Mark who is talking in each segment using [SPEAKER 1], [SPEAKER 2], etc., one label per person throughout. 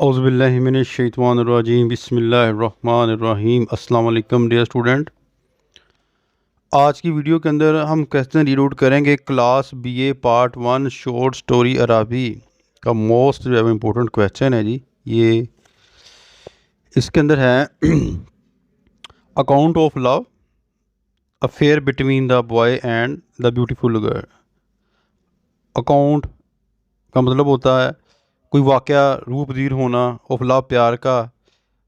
[SPEAKER 1] औज़ुबिल्लाहिमिनश्शैतानिर्रजीम बिस्मिल्लाहिर्रहमानिर्रहीम। अस्सलाम वालेकुम डियर स्टूडेंट। आज की वीडियो के अंदर हम क्वेश्चन रीड करेंगे class BA part 1 short story अरबी का मोस्ट जो है इम्पोर्टेंट क्वेश्चन है जी। ये इसके अंदर है account of love affair between the boy and the beautiful girl. Account का मतलब होता है कोई वाक़या रूपधीर होना, ऑफ लव प्यार का,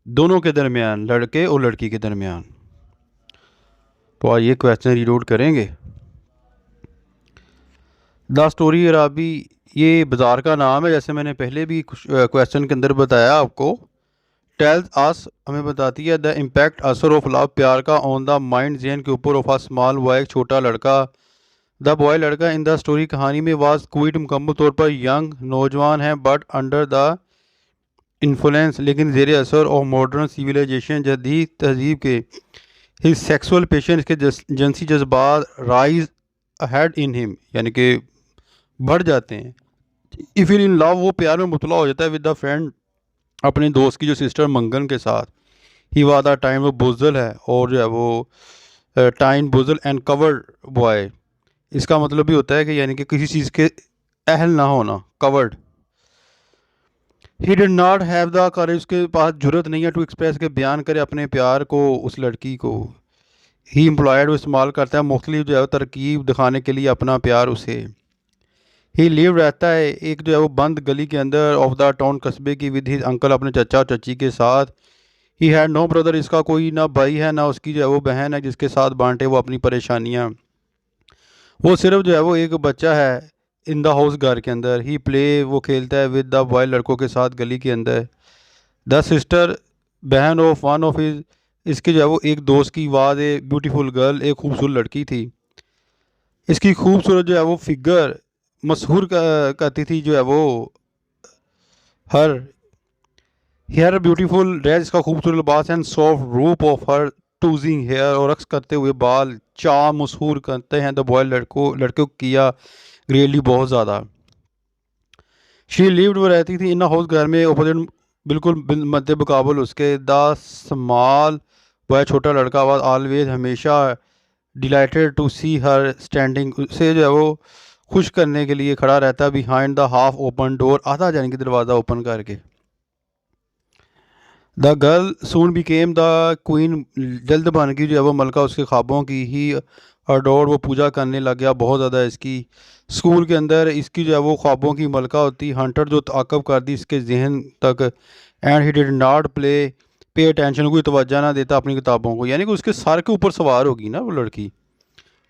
[SPEAKER 1] दोनों के दरमियान, लड़के और लड़की के दरमियान। तो आइए क्वेश्चन रीड आउट करेंगे। द स्टोरी अरबी ये बाज़ार का नाम है, जैसे मैंने पहले भी क्वेश्चन के अंदर बताया आपको। टेल्स अस हमें बताती है द इम्पैक्ट असर ऑफ लव प्यार का ऑन द माइंड जहन के ऊपर ऑफ अ स्मॉल बॉय एक छोटा लड़का। द बॉय लड़का इन द स्टोरी कहानी में वाज क्विट मुकम्मल तौर पर यंग नौजवान है, बट अंडर द इन्फ्लुएंस लेकिन ज़ेर असर ऑफ मॉडर्न सिविलाइजेशन जदीद तहजीब के हिज सेक्सुअल पेशन इसके जिनसी जज्बात राइज अहेड इन हिम यानी कि बढ़ जाते हैं। इफ़ इन लव वो प्यार में मुबतला हो जाता है विद द फ्रेंड अपने दोस्त की जो सिस्टर मंगन के साथ। ही वादा टाइम वो बुज़ल है और जो है वो टाइम बुज़ल एंड कवर्ड बॉय। इसका मतलब भी होता है कि यानी कि किसी चीज़ के अहल ना होना, covered. He did not have the courage, उसके पास जरूरत नहीं है टू एक्सप्रेस के बयान करे अपने प्यार को उस लड़की को। ही एम्प्लॉयड वो इस्तेमाल करता है मुख्तलिफ जो है तरकीब दिखाने के लिए अपना प्यार उसे। ही लिव रहता है एक जो है वो बंद गली के अंदर ऑफ द टाउन कस्बे की विद हिज अंकल अपने चचा और चची के साथ। ही हैड नो ब्रदर, इसका कोई ना भाई है ना उसकी जो है वो बहन है जिसके साथ बांटे वो अपनी परेशानियाँ। वो सिर्फ जो है वो एक बच्चा है इन द हाउस घर के अंदर। ही प्ले वो खेलता है विद द बॉय लड़कों के साथ गली के अंदर। द सिस्टर बहन ऑफ वन ऑफ हिज, इसके जो है वो एक दोस्त की वाद ए ब्यूटीफुल गर्ल एक खूबसूरत लड़की थी। इसकी खूबसूरत जो है वो फिगर मशहूर करती थी जो है वो हर हेयर ब्यूटीफुल ड्रेस, इसका खूबसूरत लिबास एंड सॉफ्ट रूप ऑफ हर टूजिंग हेयर और रक्स करते हुए बाल चा मशहूर करते हैं द बॉय लड़कों किया ग्रेली बहुत ज़्यादा। शी लिव्ड वो रहती थी इन हाउस घर में अपोजिट बिल्कुल मध्य मुकाबल उसके। द स्मॉल बॉय छोटा लड़का वाज ऑलवेज हमेशा delighted to see her standing, उसे जो है वो खुश करने के लिए खड़ा रहता behind the half open door, आधा जाने की दरवाज़ा ओपन करके। The girl soon became the queen, जल्द बन गई जो है वो मलका उसके ख्वाबों की। ही अडोर वो पूजा करने लग गया बहुत ज़्यादा इसकी। स्कूल के अंदर इसकी जो है वो ख्वाबों की मलका होती। हंटर जो ताक़ब कर दी इसके जहन तक। And he did not play pay attention, कोई तवज्जो ना देता अपनी किताबों को, यानी कि उसके सर के ऊपर सवार होगी ना वो लड़की।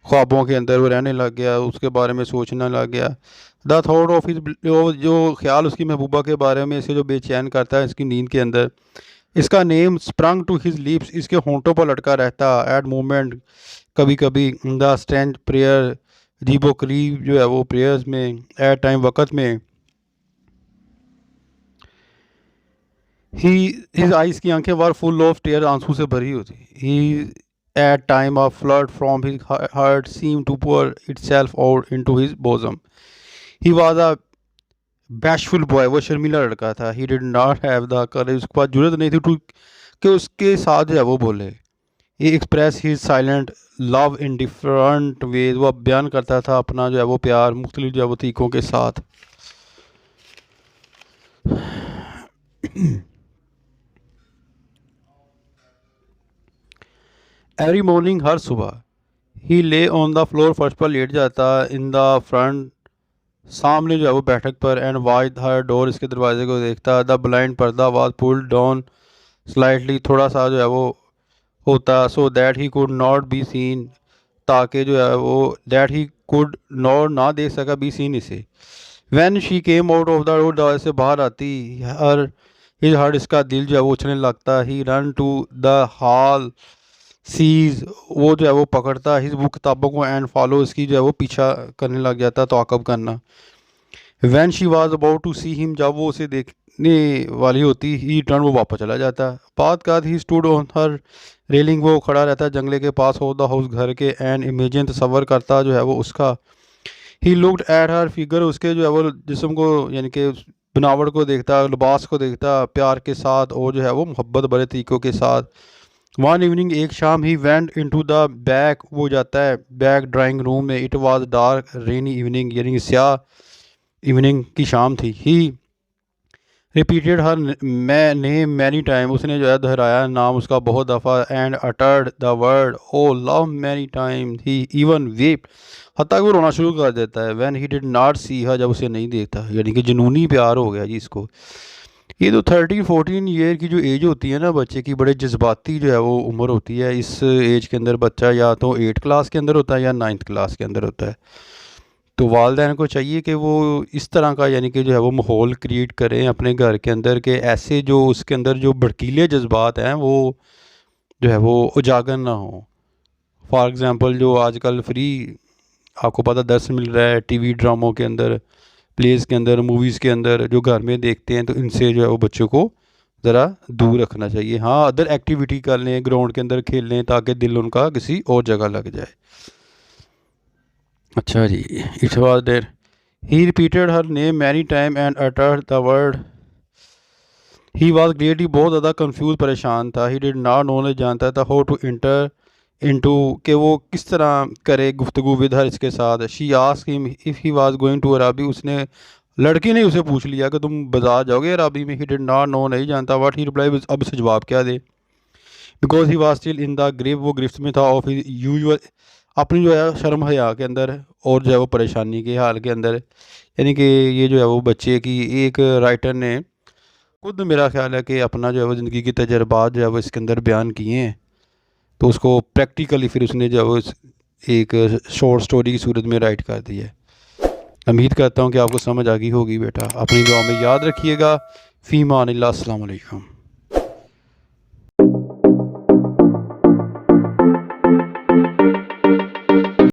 [SPEAKER 1] ख्वाबों के अंदर वो रहने लग गया, उसके बारे में सोचने लग गया। द थॉट ऑफ हिज, जो ख्याल उसकी महबूबा के बारे में इसे जो बेचैन करता है इसकी नींद के अंदर। इसका name sprung to his lips, इसके होंठों पर लटका रहता। एट मोमेंट कभी कभी द स्ट्रेंज प्रेयर, अजीबो करीब जो है वो प्रेयर्स में। एट टाइम वक़्त में। ही हिज आइज़ की आंखें वर फुल ऑफ टेयर, आंसू से भरी होती। He at time of flood from his heart seem to pour itself out into his bosom. He was a bashful boy, वो शर्मीला लड़का था। He did not have the courage, उसके पास जरूरत नहीं थी टू कि उसके साथ जो है वो बोले। He express his silent love in different ways, वो बयान करता था अपना जो है वो प्यार मुख्तलिफ जो है वो तरीक़ों के साथ। एवरी मॉर्निंग, हर सुबह। ही ले ऑन द फ्लोर, फर्श पर लेट जाता। इन द फ्रंट, सामने जो है वो बैठक पर। एंड वाच हर डोर, इसके दरवाजे को देखता। द ब्लाइंड, पर्दा वाज पुल्ड डाउन स्लाइटली, थोड़ा सा जो है वो होता। So that he could not be seen, ताकि जो है वो दैट ही कुड नॉट ना देख सका बी सीन इसे। When she came out of the door, दरवाजे से बाहर आती। हर हिज हार्ट, इसका दिल जो है वो उछलने लगता। He run to the hall sees, वो जो है वो पकड़ता हिज बुक, किताबों को। एंड फॉलो, इसकी जो है वो पीछा करने लग जाता, ताक़ब करना। When she was about to see him, जब वो उसे देखने वाली होती। ही टर्न, वो वापस चला जाता। बात का he stood on her railing, वो खड़ा रहता जंगले के पास हो द हाउस घर के। एंड इमेजिन, तसव्वुर करता जो है वो उसका। He looked at her figure, उसके जो है वो जिस्म को, यानी कि बनावट को देखता, लिबास को देखता प्यार के साथ और जो है वो मोहब्बत भरे तरीक़ों के साथ। वन इवनिंग, एक शाम, he went into the back, वो जाता है बैक ड्राइंग रूम में। It was dark rainy evening, यानी कि स्याह इवनिंग की शाम थी। He repeated her name many time, उसने जो है दोहराया नाम उसका बहुत दफ़ा। And uttered the word O love many time, he even weep, हत्ता कि वो रोना शुरू कर देता है। When he did not see her, जब उसे नहीं देखता, यानी कि जुनूनी प्यार हो गया जी इसको। ये तो 13-14 ईयर की जो एज होती है ना बच्चे की, बड़े जज्बाती जो है वो उम्र होती है। इस एज के अंदर बच्चा या तो 8 क्लास के अंदर होता है या 9th क्लास के अंदर होता है। तो वालिदैन को चाहिए कि वो इस तरह का यानी कि जो है वो माहौल क्रिएट करें अपने घर के अंदर, कि ऐसे जो उसके अंदर जो भड़कीले जज्बात हैं वो जो है वो उजागर ना हो। फॉर एग्ज़ाम्पल जो आजकल फ्री आपको पता दर्स मिल रहा है टीवी ड्रामों के अंदर, प्लेस के अंदर, मूवीज़ के अंदर जो घर में देखते हैं, तो इनसे जो है वो बच्चों को ज़रा दूर रखना चाहिए। हाँ, अदर एक्टिविटी कर लें, ग्राउंड के अंदर खेल लें, ताकि दिल उनका किसी और जगह लग जाए। अच्छा जी, it was there, he repeated her name many time and uttered the word. He was greatly, बहुत ज़्यादा कंफ्यूज, परेशान था। ही डिड नॉट नो, नहीं जानता था हाउ टू इंटर इनटू, कि वो किस तरह करे गुफ्तगू विद हर, इसके साथ। She asked him if he was going to Araby, उसने लड़की ने उसे पूछ लिया कि तुम बाजार जाओगे अराबी में। ही डिड नॉट नो, नहीं जानता। व्हाट ही रिप्लाई, अब उसे जवाब क्या दे। Because he was still in the grip, वो गिरफ्त में था ऑफ हिज यूजुअल, अपनी जो है शर्म हया के अंदर और जो है वो परेशानी के हाल के अंदर। यानी कि ये जो है वो बच्चे की, एक राइटर ने खुद मेरा ख्याल है कि अपना जो है वो ज़िंदगी के तजर्बात जो है वो इसके अंदर बयान किए हैं, तो उसको प्रैक्टिकली फिर उसने जो है वो एक शॉर्ट स्टोरी की सूरत में राइट कर दी है। उम्मीद करता हूँ कि आपको समझ आ गई होगी बेटा। अपनी दुआ में याद रखिएगा। फ़ी मान अल्लाह, अस्सलाम वालेकुम।